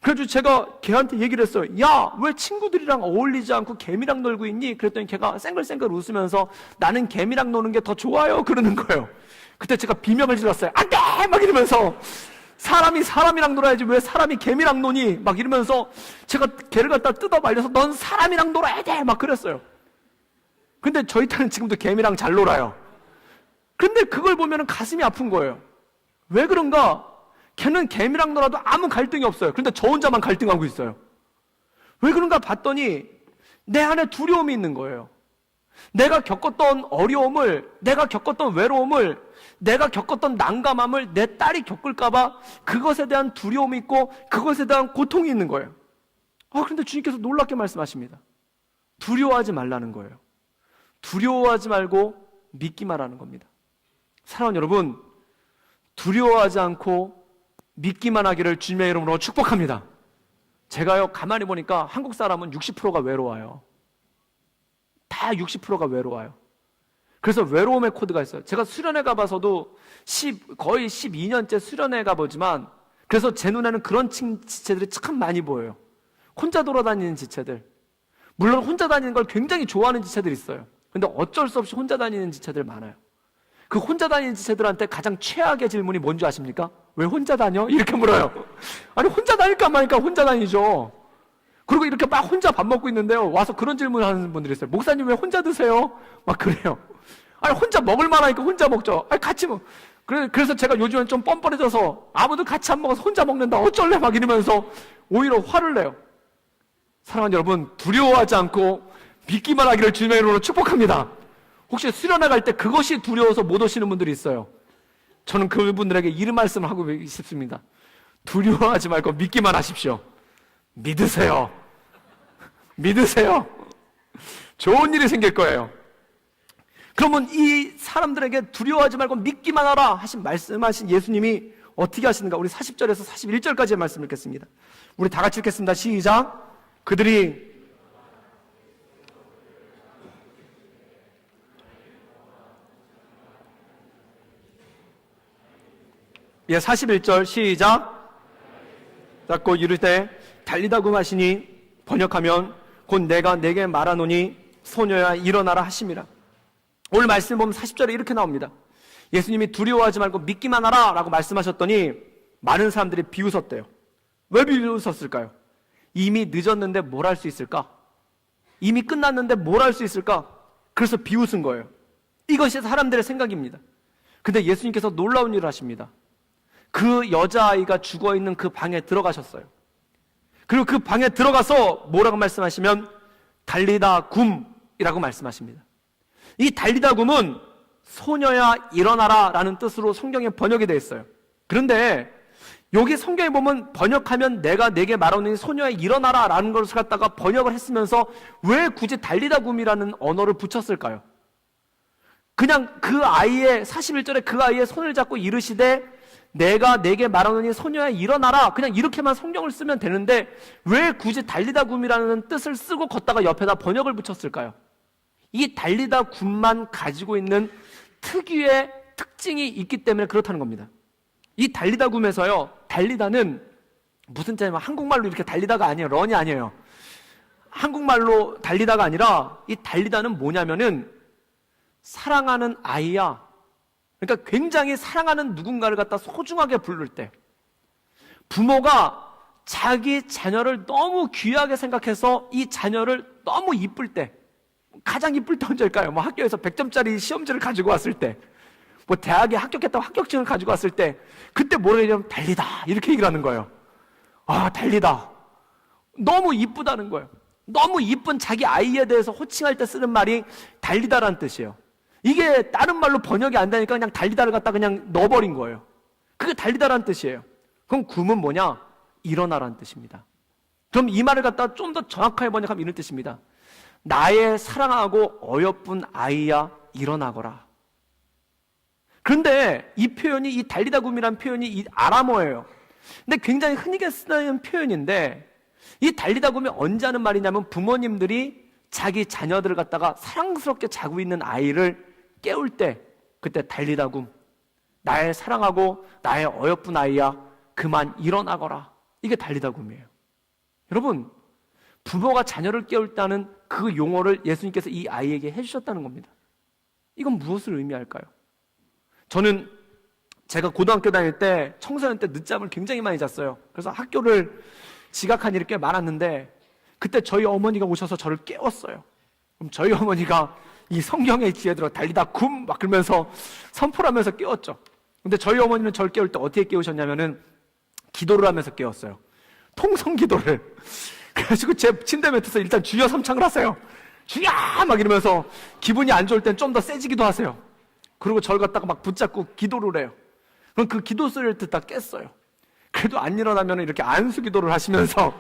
그래서 제가 걔한테 얘기를 했어요. 야, 왜 친구들이랑 어울리지 않고 개미랑 놀고 있니? 그랬더니 걔가 쌩글쌩글 웃으면서 나는 개미랑 노는 게 더 좋아요 그러는 거예요. 그때 제가 비명을 질렀어요. 안 돼! 막 이러면서 사람이 사람이랑 놀아야지 왜 사람이 개미랑 노니? 막 이러면서 제가 걔를 갖다 뜯어 말려서 넌 사람이랑 놀아야 돼! 막 그랬어요. 근데 저희 딸은 지금도 개미랑 잘 놀아요. 근데 그걸 보면 가슴이 아픈 거예요. 왜 그런가? 걔는 개미랑 놀아도 아무 갈등이 없어요. 그런데 저 혼자만 갈등하고 있어요. 왜 그런가 봤더니 내 안에 두려움이 있는 거예요. 내가 겪었던 어려움을, 내가 겪었던 외로움을, 내가 겪었던 난감함을 내 딸이 겪을까봐 그것에 대한 두려움이 있고 그것에 대한 고통이 있는 거예요. 그런데 주님께서 놀랍게 말씀하십니다. 두려워하지 말라는 거예요. 두려워하지 말고 믿기만 하는 겁니다. 사랑하는 여러분, 두려워하지 않고 믿기만 하기를 주님의 이름으로 축복합니다. 제가요 가만히 보니까 한국 사람은 60%가 외로워요. 다 60%가 외로워요. 그래서 외로움의 코드가 있어요. 제가 수련회 가봐서도 거의 12년째 수련회 가보지만 그래서 제 눈에는 그런 지체들이 참 많이 보여요. 혼자 돌아다니는 지체들. 물론 혼자 다니는 걸 굉장히 좋아하는 지체들이 있어요. 근데 어쩔 수 없이 혼자 다니는 지체들 많아요. 그 혼자 다니는 지체들한테 가장 최악의 질문이 뭔지 아십니까? 왜 혼자 다녀? 이렇게 물어요. 아니 혼자 다닐까 말까 혼자 다니죠. 그리고 이렇게 막 혼자 밥 먹고 있는데요, 와서 그런 질문을 하는 분들이 있어요. 목사님 왜 혼자 드세요? 막 그래요. 아니 혼자 먹을 만하니까 혼자 먹죠. 아니 같이 먹. 그래서 제가 요즘엔 좀 뻔뻔해져서 아무도 같이 안 먹어서 혼자 먹는다 어쩔래 막 이러면서 오히려 화를 내요. 사랑하는 여러분, 두려워하지 않고 믿기만 하기를 주님의 이름으로 축복합니다. 혹시 수련회 갈 때 그것이 두려워서 못 오시는 분들이 있어요. 저는 그분들에게 이런 말씀을 하고 싶습니다. 두려워하지 말고 믿기만 하십시오. 믿으세요. 믿으세요. 좋은 일이 생길 거예요. 그러면 이 사람들에게 두려워하지 말고 믿기만 하라 말씀하신 예수님이 어떻게 하시는가? 우리 40절에서 41절까지의 말씀을 읽겠습니다. 우리 다 같이 읽겠습니다. 시작. 그들이 41절 시작. 잡고 이르되 달리다고 하시니 번역하면 곧 내가 내게 말하노니 소녀야 일어나라 하심이라. 오늘 말씀 보면 40절에 이렇게 나옵니다. 예수님이 두려워하지 말고 믿기만 하라 라고 말씀하셨더니 많은 사람들이 비웃었대요. 왜 비웃었을까요? 이미 늦었는데 뭘 할 수 있을까? 이미 끝났는데 뭘 할 수 있을까? 그래서 비웃은 거예요. 이것이 사람들의 생각입니다. 근데 예수님께서 놀라운 일을 하십니다. 그 여자아이가 죽어있는 그 방에 들어가셨어요. 그리고 그 방에 들어가서 뭐라고 말씀하시면 달리다 굼이라고 말씀하십니다. 이 달리다 굼은 소녀야 일어나라 라는 뜻으로 성경에 번역이 되어 있어요. 그런데 여기 성경에 보면 번역하면 내가 내게 말하는 소녀야 일어나라 라는 것을 갖다가 번역을 했으면서 왜 굳이 달리다 굼이라는 언어를 붙였을까요? 그냥 그 아이의 41절에 그 아이의 손을 잡고 이르시되 내가 내게 말하노니 소녀야 일어나라, 그냥 이렇게만 성경을 쓰면 되는데 왜 굳이 달리다 굼이라는 뜻을 쓰고 걷다가 옆에다 번역을 붙였을까요? 이 달리다 굼만 가지고 있는 특유의 특징이 있기 때문에 그렇다는 겁니다. 이 달리다 굼에서요, 달리다는 무슨 뜻이냐면 한국말로 이렇게 달리다가 아니에요. 런이 아니에요. 한국말로 달리다가 아니라 이 달리다는 뭐냐면은 사랑하는 아이야. 그러니까 굉장히 사랑하는 누군가를 갖다 소중하게 부를 때, 부모가 자기 자녀를 너무 귀하게 생각해서 이 자녀를 너무 이쁠 때, 가장 이쁠 때 언제일까요? 뭐 학교에서 100점짜리 시험지를 가지고 왔을 때, 뭐 대학에 합격했다고 합격증을 가지고 왔을 때, 그때 뭐라 하냐면 달리다 이렇게 얘기를 하는 거예요. 아, 달리다. 너무 이쁘다는 거예요. 너무 이쁜 자기 아이에 대해서 호칭할 때 쓰는 말이 달리다라는 뜻이에요. 이게 다른 말로 번역이 안 되니까 그냥 달리다를 갖다 그냥 넣어버린 거예요. 그게 달리다라는 뜻이에요. 그럼 굼은 뭐냐? 일어나라는 뜻입니다. 그럼 이 말을 갖다 좀 더 정확하게 번역하면 이런 뜻입니다. 나의 사랑하고 어여쁜 아이야 일어나거라. 그런데 이 표현이, 이 달리다 굼이라는 표현이 이 아람어예요. 근데 굉장히 흔히 쓰는 표현인데, 이 달리다 굼이 언제 하는 말이냐면 부모님들이 자기 자녀들을 갖다가 사랑스럽게 자고 있는 아이를 깨울 때, 그때 달리다 굼, 나의 사랑하고 나의 어여쁜 아이야 그만 일어나거라. 이게 달리다 굼이에요. 여러분, 부모가 자녀를 깨울 때는 그 용어를 예수님께서 이 아이에게 해주셨다는 겁니다. 이건 무엇을 의미할까요? 저는 제가 고등학교 다닐 때 청소년 때 늦잠을 굉장히 많이 잤어요. 그래서 학교를 지각한 일이 꽤 많았는데 그때 저희 어머니가 오셔서 저를 깨웠어요. 그럼 저희 어머니가 이 성경의 지혜 들어 달리다 굼 막 그러면서 선포를 하면서 깨웠죠. 근데 저희 어머니는 저를 깨울 때 어떻게 깨우셨냐면은 기도를 하면서 깨웠어요. 통성 기도를. 그래가지고 제 침대 밑에서 일단 주여 삼창을 하세요. 주여 막 이러면서 기분이 안 좋을 땐 좀 더 세지기도 하세요. 그리고 저를 갖다가 막 붙잡고 기도를 해요. 그럼 그 기도 소리를 듣다 깼어요. 그래도 안 일어나면 이렇게 안수 기도를 하시면서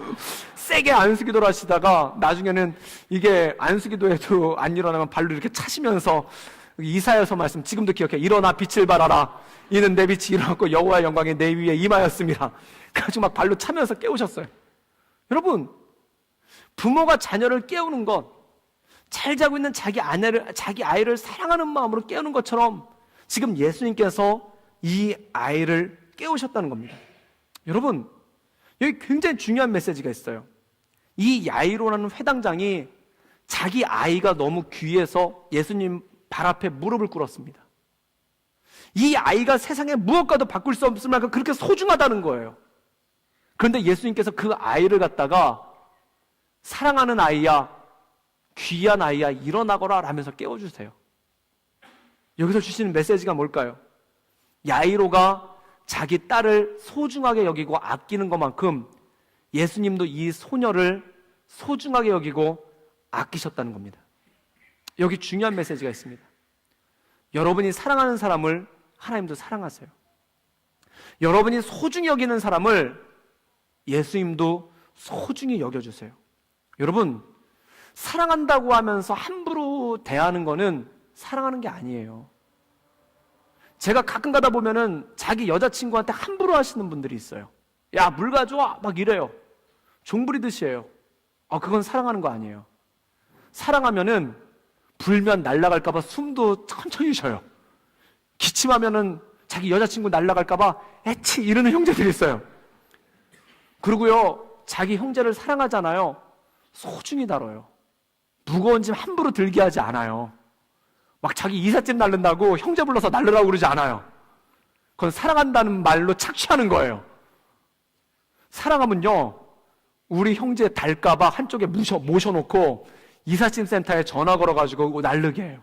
세게 안수 기도를 하시다가 나중에는 이게 안수 기도에도 안 일어나면 발로 이렇게 차시면서 이사야서 말씀 지금도 기억해. 일어나 빛을 발하라. 이는 내 빛이 일어났고 여호와의 영광이 내 위에 임하였습니다. 그래가지고 막 발로 차면서 깨우셨어요. 여러분, 부모가 자녀를 깨우는 것, 잘 자고 있는 자기 아이를 사랑하는 마음으로 깨우는 것처럼 지금 예수님께서 이 아이를 깨우셨다는 겁니다. 여러분, 여기 굉장히 중요한 메시지가 있어요. 이 야이로라는 회당장이 자기 아이가 너무 귀해서 예수님 발 앞에 무릎을 꿇었습니다. 이 아이가 세상에 무엇과도 바꿀 수 없을 만큼 그렇게 소중하다는 거예요. 그런데 예수님께서 그 아이를 갖다가 사랑하는 아이야, 귀한 아이야, 일어나거라 라면서 깨워주세요. 여기서 주시는 메시지가 뭘까요? 야이로가 자기 딸을 소중하게 여기고 아끼는 것만큼 예수님도 이 소녀를 소중하게 여기고 아끼셨다는 겁니다. 여기 중요한 메시지가 있습니다. 여러분이 사랑하는 사람을 하나님도 사랑하세요. 여러분이 소중히 여기는 사람을 예수님도 소중히 여겨주세요. 여러분, 사랑한다고 하면서 함부로 대하는 거는 사랑하는 게 아니에요. 제가 가끔 가다 보면은 자기 여자친구한테 함부로 하시는 분들이 있어요. 야, 물 가져와! 막 이래요. 종부리듯이 해요. 그건 사랑하는 거 아니에요. 사랑하면은 불면 날아갈까봐 숨도 천천히 쉬어요. 기침하면은 자기 여자친구 날아갈까봐 애치 이러는 형제들이 있어요. 그리고요, 자기 형제를 사랑하잖아요. 소중히 다뤄요. 무거운 짐 함부로 들게 하지 않아요. 막 자기 이삿짐 날른다고 형제 불러서 날르라고 그러지 않아요. 그건 사랑한다는 말로 착취하는 거예요. 사랑하면요, 우리 형제 달까봐 한쪽에 모셔놓고 이삿짐 센터에 전화 걸어가지고 날르게 해요.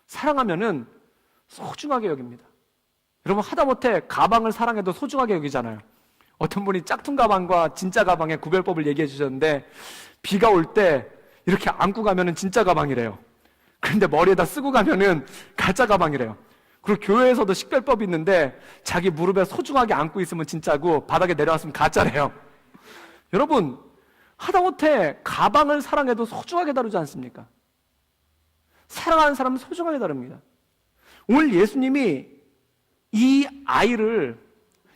사랑하면은 소중하게 여깁니다. 여러분, 하다못해 가방을 사랑해도 소중하게 여기잖아요. 어떤 분이 짝퉁 가방과 진짜 가방의 구별법을 얘기해 주셨는데, 비가 올 때 이렇게 안고 가면은 진짜 가방이래요. 그런데 머리에다 쓰고 가면은 가짜 가방이래요. 그리고 교회에서도 식별법이 있는데 자기 무릎에 소중하게 안고 있으면 진짜고 바닥에 내려왔으면 가짜래요. 여러분, 하다못해 가방을 사랑해도 소중하게 다루지 않습니까? 사랑하는 사람은 소중하게 다룹니다. 오늘 예수님이 이 아이를,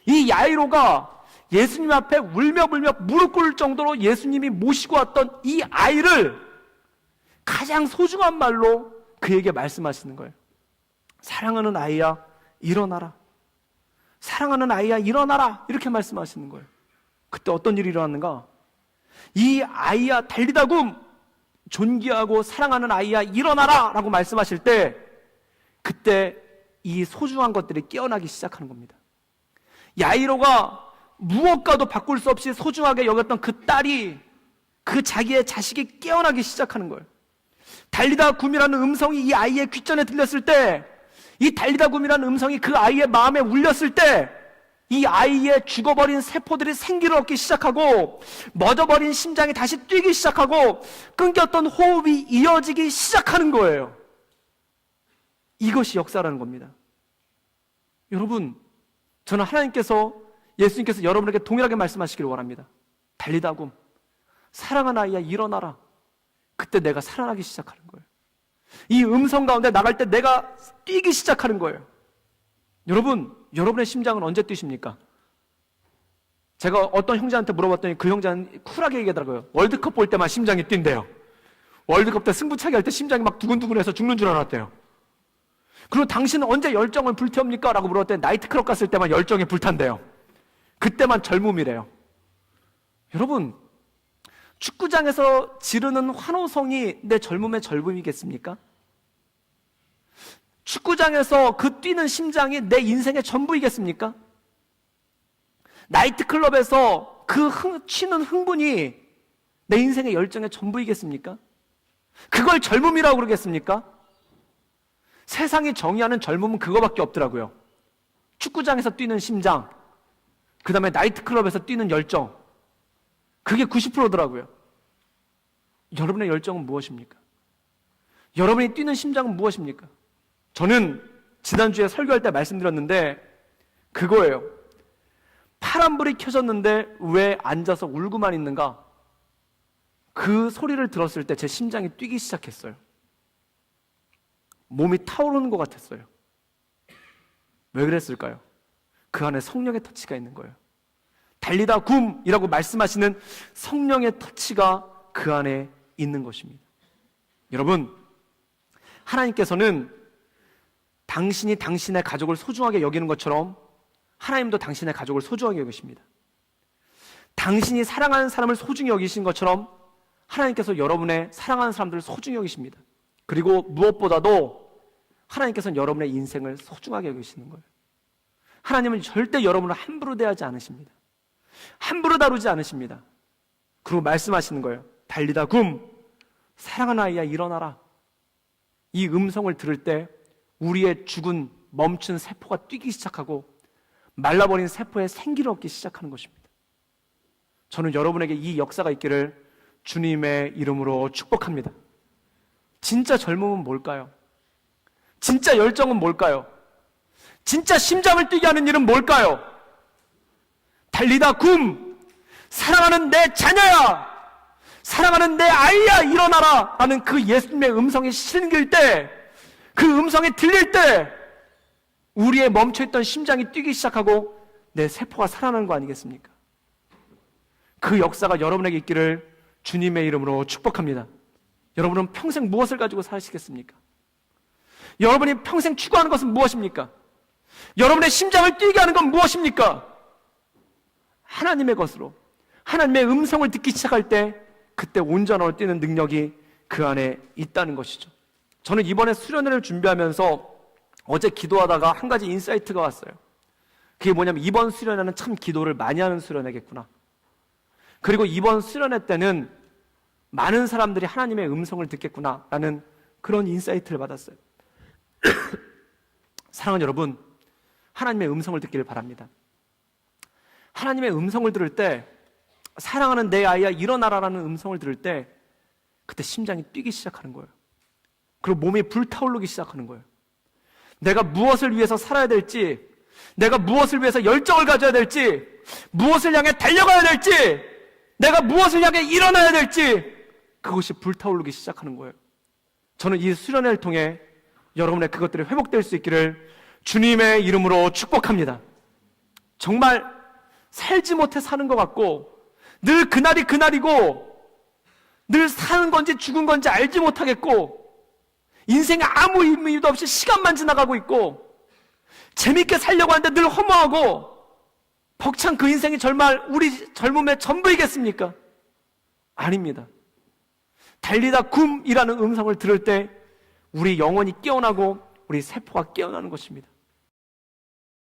이 야이로가 예수님 앞에 울며 불며 무릎 꿇을 정도로 예수님이 모시고 왔던 이 아이를 가장 소중한 말로 그에게 말씀하시는 거예요. 사랑하는 아이야, 일어나라. 사랑하는 아이야, 일어나라. 이렇게 말씀하시는 거예요. 그때 어떤 일이 일어났는가? 이 아이야, 달리다굼, 존귀하고 사랑하는 아이야, 일어나라 라고 말씀하실 때, 그때 이 소중한 것들이 깨어나기 시작하는 겁니다. 야이로가 무엇과도 바꿀 수 없이 소중하게 여겼던 그 딸이, 그 자기의 자식이 깨어나기 시작하는 거예요. 달리다 굼이라는 음성이 이 아이의 귓전에 들렸을 때, 이 달리다 굼이라는 음성이 그 아이의 마음에 울렸을 때, 이 아이의 죽어버린 세포들이 생기를 얻기 시작하고, 멎어버린 심장이 다시 뛰기 시작하고, 끊겼던 호흡이 이어지기 시작하는 거예요. 이것이 역사라는 겁니다. 여러분, 저는 하나님께서, 예수님께서 여러분에게 동일하게 말씀하시기를 원합니다. 달리다 굼, 사랑하는 아이야, 일어나라. 그때 내가 살아나기 시작하는 거예요. 이 음성 가운데 나갈 때 내가 뛰기 시작하는 거예요. 여러분, 여러분의 심장은 언제 뛰십니까? 제가 어떤 형제한테 물어봤더니 그 형제는 쿨하게 얘기하더라고요. 월드컵 볼 때만 심장이 뛴대요. 월드컵 때 승부차기 할 때 심장이 막 두근두근해서 죽는 줄 알았대요. 그리고 당신은 언제 열정을 불태웁니까? 라고 물어봤더니 나이트클럽 갔을 때만 열정이 불탄대요. 그때만 젊음이래요. 여러분, 축구장에서 지르는 환호성이 내 젊음의 젊음이겠습니까? 축구장에서 그 뛰는 심장이 내 인생의 전부이겠습니까? 나이트클럽에서 그 치는 흥분이 내 인생의 열정의 전부이겠습니까? 그걸 젊음이라고 그러겠습니까? 세상이 정의하는 젊음은 그거밖에 없더라고요. 축구장에서 뛰는 심장, 그 다음에 나이트클럽에서 뛰는 열정, 그게 90%더라고요. 여러분의 열정은 무엇입니까? 여러분이 뛰는 심장은 무엇입니까? 저는 지난주에 설교할 때 말씀드렸는데 그거예요. 파란불이 켜졌는데 왜 앉아서 울고만 있는가? 그 소리를 들었을 때 제 심장이 뛰기 시작했어요. 몸이 타오르는 것 같았어요. 왜 그랬을까요? 그 안에 성령의 터치가 있는 거예요. 달리다 굼이라고 말씀하시는 성령의 터치가 그 안에 있는 것입니다. 여러분, 하나님께서는 당신이 당신의 가족을 소중하게 여기는 것처럼 하나님도 당신의 가족을 소중하게 여기십니다. 당신이 사랑하는 사람을 소중히 여기신 것처럼 하나님께서 여러분의 사랑하는 사람들을 소중히 여기십니다. 그리고 무엇보다도 하나님께서는 여러분의 인생을 소중하게 여기시는 거예요. 하나님은 절대 여러분을 함부로 대하지 않으십니다. 함부로 다루지 않으십니다. 그리고 말씀하시는 거예요. 달리다 굼, 사랑하는 아이야 일어나라. 이 음성을 들을 때 우리의 죽은 멈춘 세포가 뛰기 시작하고 말라버린 세포에 생기를 얻기 시작하는 것입니다. 저는 여러분에게 이 역사가 있기를 주님의 이름으로 축복합니다. 진짜 젊음은 뭘까요? 진짜 열정은 뭘까요? 진짜 심장을 뛰게 하는 일은 뭘까요? 달리다 굼, 사랑하는 내 자녀야, 사랑하는 내 아이야 일어나라 라는 그 예수님의 음성이 실길 때, 그 음성이 들릴 때 우리의 멈춰있던 심장이 뛰기 시작하고 내 세포가 살아나는 거 아니겠습니까? 그 역사가 여러분에게 있기를 주님의 이름으로 축복합니다. 여러분은 평생 무엇을 가지고 사시겠습니까? 여러분이 평생 추구하는 것은 무엇입니까? 여러분의 심장을 뛰게 하는 건 무엇입니까? 하나님의 것으로, 하나님의 음성을 듣기 시작할 때 그때 온전함으로 뛰는 능력이 그 안에 있다는 것이죠. 저는 이번에 수련회를 준비하면서 어제 기도하다가 한 가지 인사이트가 왔어요. 그게 뭐냐면 이번 수련회는 참 기도를 많이 하는 수련회겠구나. 그리고 이번 수련회 때는 많은 사람들이 하나님의 음성을 듣겠구나 라는 그런 인사이트를 받았어요. 사랑하는 여러분, 하나님의 음성을 듣기를 바랍니다. 하나님의 음성을 들을 때, 사랑하는 내 아이야 일어나라라는 음성을 들을 때 그때 심장이 뛰기 시작하는 거예요. 그리고 몸이 불타오르기 시작하는 거예요. 내가 무엇을 위해서 살아야 될지, 내가 무엇을 위해서 열정을 가져야 될지, 무엇을 향해 달려가야 될지, 내가 무엇을 향해 일어나야 될지, 그것이 불타오르기 시작하는 거예요. 저는 이 수련회를 통해 여러분의 그것들이 회복될 수 있기를 주님의 이름으로 축복합니다. 정말 살지 못해 사는 것 같고 늘 그날이 그날이고 늘 사는 건지 죽은 건지 알지 못하겠고 인생에 아무 의미도 없이 시간만 지나가고 있고 재밌게 살려고 하는데 늘 허무하고 벅찬 그 인생이 정말 우리 젊음의 전부이겠습니까? 아닙니다. 달리다 굼이라는 음성을 들을 때 우리 영혼이 깨어나고 우리 세포가 깨어나는 것입니다.